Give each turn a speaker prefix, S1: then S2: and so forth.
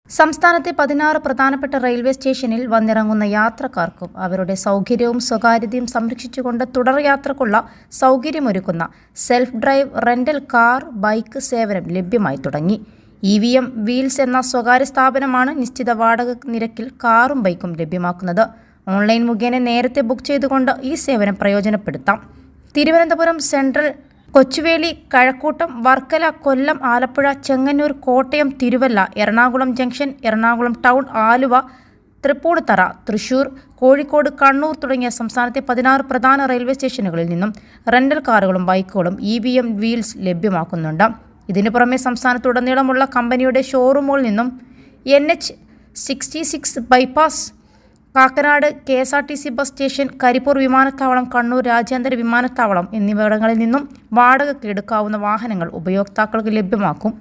S1: സംസ്ഥാനത്തെ 16 പ്രധാനപ്പെട്ട റെയിൽവേ സ്റ്റേഷനിൽ വന്നിറങ്ങുന്ന യാത്രക്കാർക്കും അവരുടെ സൗകര്യവും സ്വകാര്യതയും സംരക്ഷിച്ചുകൊണ്ട് തുടർ യാത്രക്കുള്ള സൗകര്യമൊരുക്കുന്ന self drive rental car, bike സേവനം ലഭ്യമായി തുടങ്ങി. EVM വീൽസ് എന്ന സ്വകാര്യ സ്ഥാപനമാണ് നിശ്ചിത വാടക നിരക്കിൽ കാറും ബൈക്കും ലഭ്യമാക്കുന്നത്. ഓൺലൈൻ മുഖേന നേരത്തെ ബുക്ക് ചെയ്തുകൊണ്ട് ഈ സേവനം പ്രയോജനപ്പെടുത്താം. തിരുവനന്തപുരം സെൻട്രൽ, കൊച്ചുവേളി, കഴക്കൂട്ടം, വർക്കല, കൊല്ലം, ആലപ്പുഴ, ചെങ്ങന്നൂർ, കോട്ടയം, തിരുവല്ല, എറണാകുളം ജംഗ്ഷൻ, എറണാകുളം ടൗൺ, ആലുവ, തൃപ്പൂണിത്തറ, തൃശൂർ, കോഴിക്കോട്, കണ്ണൂർ തുടങ്ങിയ സംസ്ഥാനത്തെ 16 പ്രധാന റെയിൽവേ സ്റ്റേഷനുകളിൽ നിന്നും റെന്റൽ കാറുകളും ബൈക്കുകളും EVM വീൽസ് ലഭ്യമാക്കുന്നുണ്ട്. ഇതിനു പുറമെ സംസ്ഥാനത്തുടനീളമുള്ള കമ്പനിയുടെ ഷോറൂമുകളിൽ നിന്നും NH-66 bypass, Kakkanad KSRTC bus station, Karipur വിമാനത്താവളം, കണ്ണൂർ രാജ്യാന്തര വിമാനത്താവളം എന്നിവിടങ്ങളിൽ നിന്നും വാടകയ്ക്ക് എടുക്കാവുന്ന വാഹനങ്ങൾ ഉപയോക്താക്കൾക്ക് ലഭ്യമാക്കും.